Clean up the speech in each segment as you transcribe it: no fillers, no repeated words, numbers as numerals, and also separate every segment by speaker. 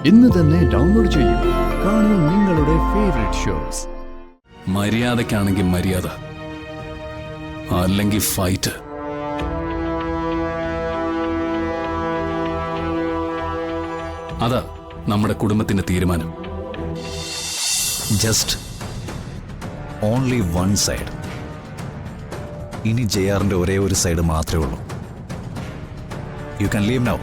Speaker 1: ഇന്ന് തന്നെ ഡൗൺലോഡ് ചെയ്യൂ. കാണൂ നിങ്ങളുടെ ഫേവറേറ്റ് ഷോസ്.
Speaker 2: മര്യാദക്കാണെങ്കിൽ മര്യാദ, അല്ലെങ്കിൽ ഫൈറ്റ്. അതാ നമ്മുടെ കുടുംബത്തിന്റെ തീരുമാനം.
Speaker 3: Just only one side. ഇനി ജെആറിന്റെ ഒരേ ഒരു സൈഡ് മാത്രമേ ഉള്ളൂ. You can leave now.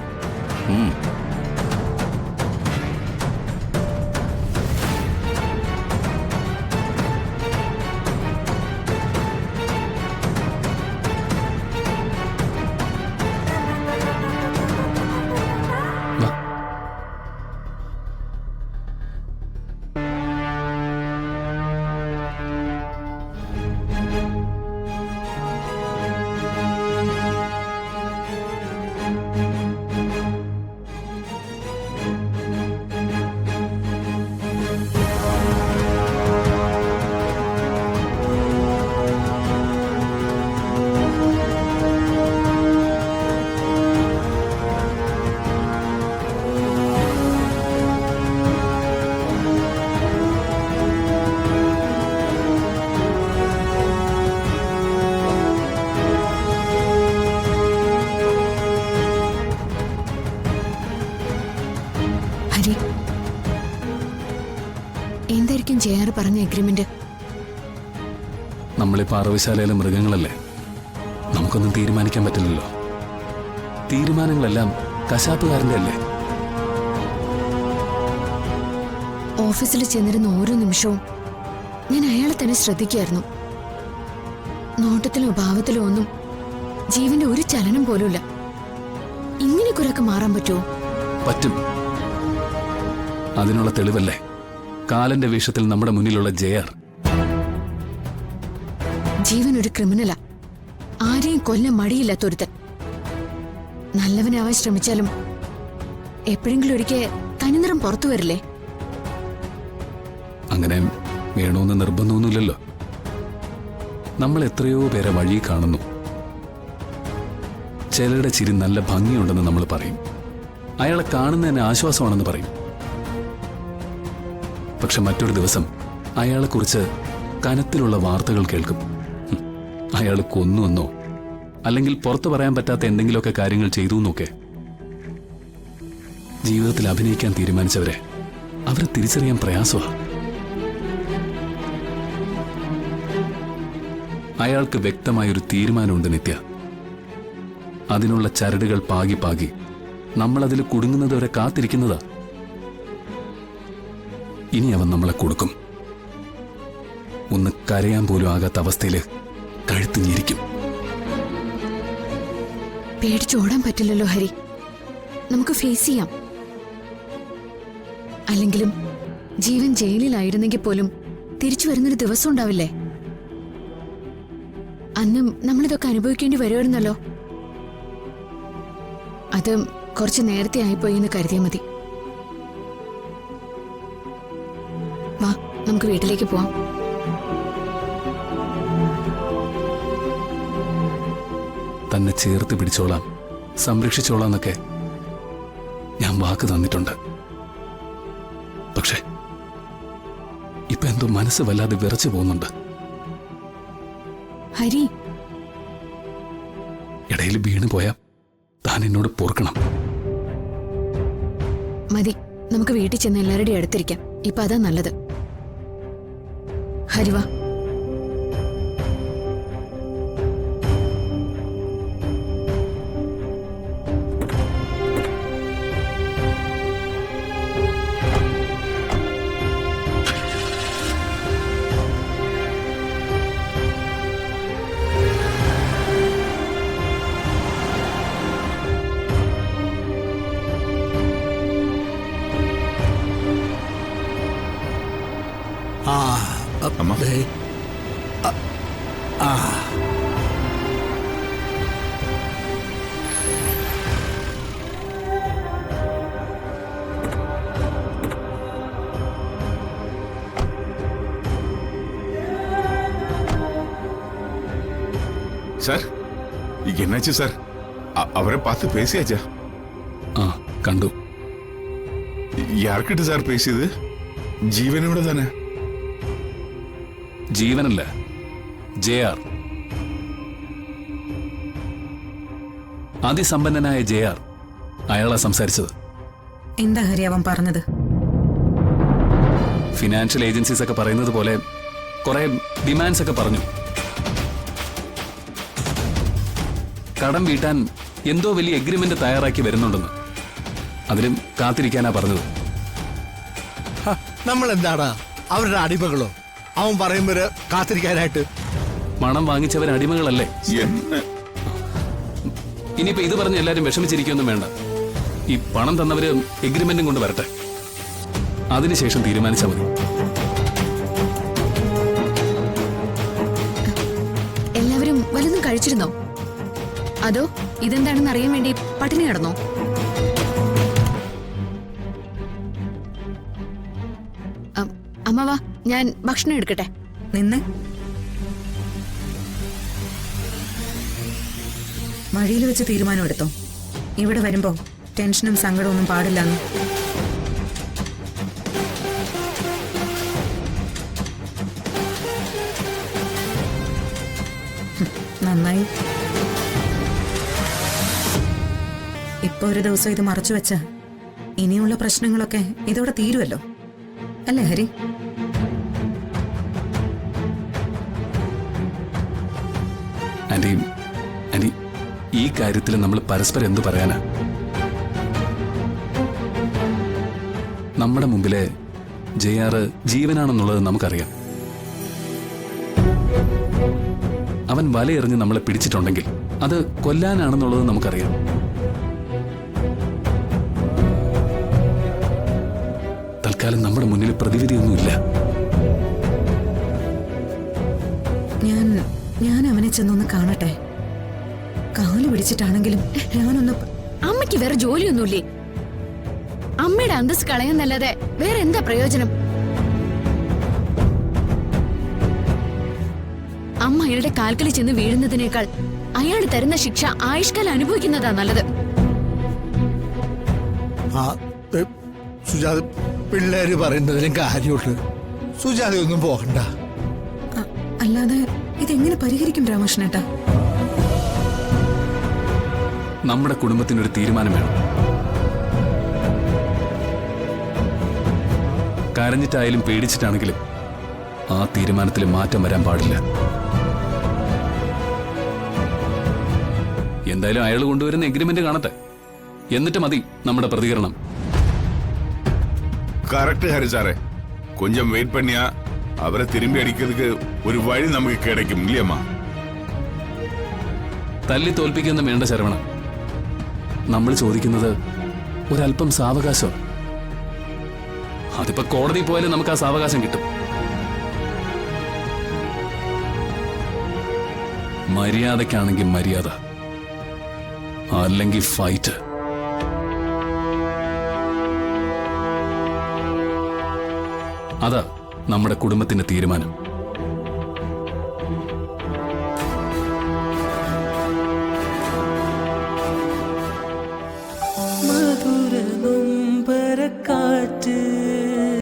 Speaker 4: എന്തായിരിക്കും ജെആർ പറഞ്ഞ എഗ്രിമെന്റ്?
Speaker 2: നമ്മളിപ്പോ അറവശാലയിലെ മൃഗങ്ങളല്ലേ, നമുക്കൊന്നും തീരുമാനിക്കാൻ പറ്റില്ലല്ലോ. തീരുമാനങ്ങളെല്ലാം കശാപ്പുകാരന്റെ അല്ലേ.
Speaker 4: ഓഫീസിൽ ചെന്നിരുന്ന ഓരോ നിമിഷവും ഞാൻ അയാളെ തന്നെ ശ്രദ്ധിക്കായിരുന്നു. നോട്ടത്തിലോ ഭാവത്തിലോ ഒന്നും ജീവന്റെ ഒരു ചലനം പോലുമില്ല. ഇങ്ങനെ കുറെയൊക്കെ മാറാൻ പറ്റുമോ?
Speaker 2: പറ്റും. അതിനുള്ള തെളിവല്ലേ കാലന്റെ വേഷത്തിൽ നമ്മുടെ മുന്നിലുള്ള ജെആർ.
Speaker 4: ജീവൻ ഒരു ക്രിമിനലാ, ആരെയും കൊല്ലാൻ മടിയില്ലാത്തൊരുത്തൻ. നല്ലവനാവാൻ ശ്രമിച്ചാലും എപ്പോഴെങ്കിലും ഒരിക്കൽ തനിനിറം പുറത്തു വരില്ലേ?
Speaker 2: അങ്ങനെ വേണമെന്ന് നിർബന്ധമൊന്നുമില്ലല്ലോ. നമ്മൾ എത്രയോ പേരെ വഴി കാണുന്നു. ചിലരുടെ ചിരി നല്ല ഭംഗിയുണ്ടെന്ന് നമ്മൾ പറയും, അയാളെ കാണുന്നതിന് ആശ്വാസമാണെന്ന് പറയും. പക്ഷെ മറ്റൊരു ദിവസം അയാളെക്കുറിച്ച് കനത്തിലുള്ള വാർത്തകൾ കേൾക്കും. അയാൾ കൊന്നുവെന്നോ അല്ലെങ്കിൽ പുറത്തു പറയാൻ പറ്റാത്ത എന്തെങ്കിലുമൊക്കെ കാര്യങ്ങൾ ചെയ്തു എന്നൊക്കെ. ജീവിതത്തിൽ അഭിനയിക്കാൻ തീരുമാനിച്ചവരെ അവരെ തിരിച്ചറിയാൻ പ്രയാസമാണ്. അയാൾക്ക് വ്യക്തമായൊരു തീരുമാനമുണ്ട് നിത്യ. അതിനുള്ള ചരടുകൾ പാകി പാകി നമ്മളതിൽ കുടുങ്ങുന്നതുവരെ കാത്തിരിക്കുന്നതാ. ഇനി അവൻ നമ്മളെ കൊടുക്കും. ഒന്ന് കരയാൻ പോലും ആകാത്ത അവസ്ഥയില് കഴുത്ത് ഞെരിക്കും.
Speaker 4: പേടിച്ചോടാൻ പറ്റില്ലല്ലോ ഹരി, നമുക്ക് ഫേസ് ചെയ്യാം. അല്ലെങ്കിലും ജീവൻ ജയിലിലായിരുന്നെങ്കിൽ പോലും തിരിച്ചു വരുന്നൊരു ദിവസം ഉണ്ടാവില്ലേ? അന്നും നമ്മളിതൊക്കെ അനുഭവിക്കേണ്ടി വരുമായിരുന്നല്ലോ. അത് കുറച്ച് നേരത്തെ ആയിപ്പോയി എന്ന് കരുതിയാൽ മതി. വാ, നമുക്ക് വീട്ടിലേക്ക് പോവാം.
Speaker 2: തന്നെ ചേർത്ത് പിടിച്ചോളാം, സംരക്ഷിച്ചോളാം എന്നൊക്കെ ഞാൻ വാക്ക് തന്നിട്ടുണ്ട്. പക്ഷെ ഇപ്പൊ എന്തോ മനസ്സ് വല്ലാതെ വിറച്ചു പോകുന്നുണ്ട്.
Speaker 4: ഹരി,
Speaker 2: ഇടയിൽ വീണ് പോയാ താൻ എന്നോട് പൊറുക്കണം.
Speaker 4: മതി, നമുക്ക് വീട്ടിൽ ചെന്ന് എല്ലാവരുടെയും അടുത്തിരിക്കാം. ഇപ്പൊ അതാ നല്ലത്. ഹരിവാ.
Speaker 5: അമ്മ, சார் என்னாச்சு சார்? அவரை பார்த்து பேசியாச்சா?
Speaker 2: கண்டு.
Speaker 5: யார்கிட்ட சார் பேசியது? ജീവനോടെ തന്നെ.
Speaker 2: ജീവനല്ല, JR. അതിസമ്പന്നനായ JR അയാളാ സംസാരിച്ചത്.
Speaker 6: എന്താ ഹരി അവൻ പറഞ്ഞത്?
Speaker 2: ഫിനാൻഷ്യൽ ഏജൻസീസ് ഒക്കെ പറയുന്നത് പോലെ കുറെ ഡിമാൻഡ്സ് ഒക്കെ പറഞ്ഞു. കടം വീട്ടാൻ എന്തോ വലിയ എഗ്രിമെന്റ് തയ്യാറാക്കി വരുന്നുണ്ടെന്ന്. അതിലും കാത്തിരിക്കാനാ പറഞ്ഞത്.
Speaker 7: നമ്മൾ എന്താടാ അവരുടെ അടിമകളോ? അവൻ പറയുമ്പോൾ കാത്തിരിക്കാനായിട്ട്.
Speaker 2: പണം വാങ്ങിച്ചവർ അടിമകളല്ലേ?
Speaker 5: என்ன
Speaker 2: ഇനിയിപ്പോ ഇത് പറഞ്ഞ് എല്ലാരും വിഷമിച്ചിരിക്കൊന്നും വേണ്ട. ഈ പണം തന്നവര് എഗ്രിമെന്റും കൊണ്ട് വരട്ടെ, അതിനുശേഷം തീരുമാനിച്ചാൽ മതി.
Speaker 4: എല്ലാവരും വലുതും കഴിച്ചിരുന്നോ? അതോ ഇതെന്താണെന്ന് അറിയാൻ വേണ്ടി പട്ടിണി കിടന്നോ? അമ്മവാ, ഞാൻ ഭക്ഷണം എടുക്കട്ടെ.
Speaker 6: നിന്ന് വഴിയിൽ വെച്ച് തീരുമാനം എടുത്തോ. ഇവിടെ വരുമ്പോ ടെൻഷനും സങ്കടവും ഒന്നും പാടില്ലെന്ന്. നന്നായി. ഇപ്പൊ ഒരു ദിവസം ഇത് മറച്ചു വെച്ച ഇനിയുള്ള പ്രശ്നങ്ങളൊക്കെ ഇതോടെ തീരുമല്ലോ, അല്ലേ ഹരി?
Speaker 2: ആന്റി, ആന്റി, ഈ കാര്യത്തിൽ നമ്മൾ പരസ്പരം എന്തു പറയാനാ? നമ്മുടെ മുമ്പിലെ JR ജീവനാണെന്നുള്ളത് നമുക്കറിയാം. അവൻ വലയെറിഞ്ഞ് നമ്മളെ പിടിച്ചിട്ടുണ്ടെങ്കിൽ അത് കൊല്ലാനാണെന്നുള്ളത് നമുക്കറിയാം. തൽക്കാലം നമ്മുടെ മുന്നിൽ പ്രതിവിധിയൊന്നുമില്ല.
Speaker 6: ഞാൻ അവനെ ചെന്നൊന്ന് കാണട്ടെ. കാല് പിടിച്ചിട്ടാണെങ്കിലും ഞാനൊന്ന്.
Speaker 4: അമ്മയ്ക്ക് വേറെ ജോലിയൊന്നുമില്ലേ? അമ്മയുടെ അന്തസ് കളയുന്നല്ലാതെ വേറെ എന്താ പ്രയോജനം? അമ്മ അയാളുടെ കാൽക്കലിൽ ചെന്ന് വീഴുന്നതിനേക്കാൾ അയാൾ തരുന്ന ശിക്ഷ ആയുഷ്കാലം അനുഭവിക്കുന്നതാ നല്ലത്.
Speaker 7: സുജാത, പിള്ളേര് പറയുന്നതിനും കാര്യമുണ്ട്. സുജാത ഒന്നും പോകണ്ട.
Speaker 6: അല്ലാതെ ഇതെങ്ങനെ പരിഹരിക്കും രാമകൃഷ്ണേട്ടാ?
Speaker 2: നമ്മുടെ കുടുംബത്തിനൊരു തീരുമാനം വേണം. കരഞ്ഞിട്ടായാലും പേടിച്ചിട്ടാണെങ്കിലും ആ തീരുമാനത്തിൽ മാറ്റം വരാൻ പാടില്ല. എന്തായാലും അയാൾ കൊണ്ടുവരുന്ന എഗ്രിമെന്റ് കാണട്ടെ, എന്നിട്ട് മതി നമ്മുടെ പ്രതികരണം.
Speaker 5: கரெக்ட் ஹரி சாரே. கொஞ்சம் வெயிட் பண்ணியா அவரை திரும்பி அடிக்கிறதுக்கு ஒரு வழி நமக்கு கிடைக்கும் இல்லையம்மா?
Speaker 2: തല്ലി തോൽപ്പിക്കൊന്നും വേണ്ട ശരവണ. നമ്മൾ ചോദിക്കുന്നത് ഒരല്പം സാവകാശം. അതിപ്പോ കോടതി പോയാലും നമുക്ക് ആ സാവകാശം കിട്ടും. മര്യാദക്കാണെങ്കിൽ മര്യാദ, അല്ലെങ്കിൽ ഫൈറ്റ്. അതാ നമ്മുടെ കുടുംബത്തിന്റെ തീരുമാനം.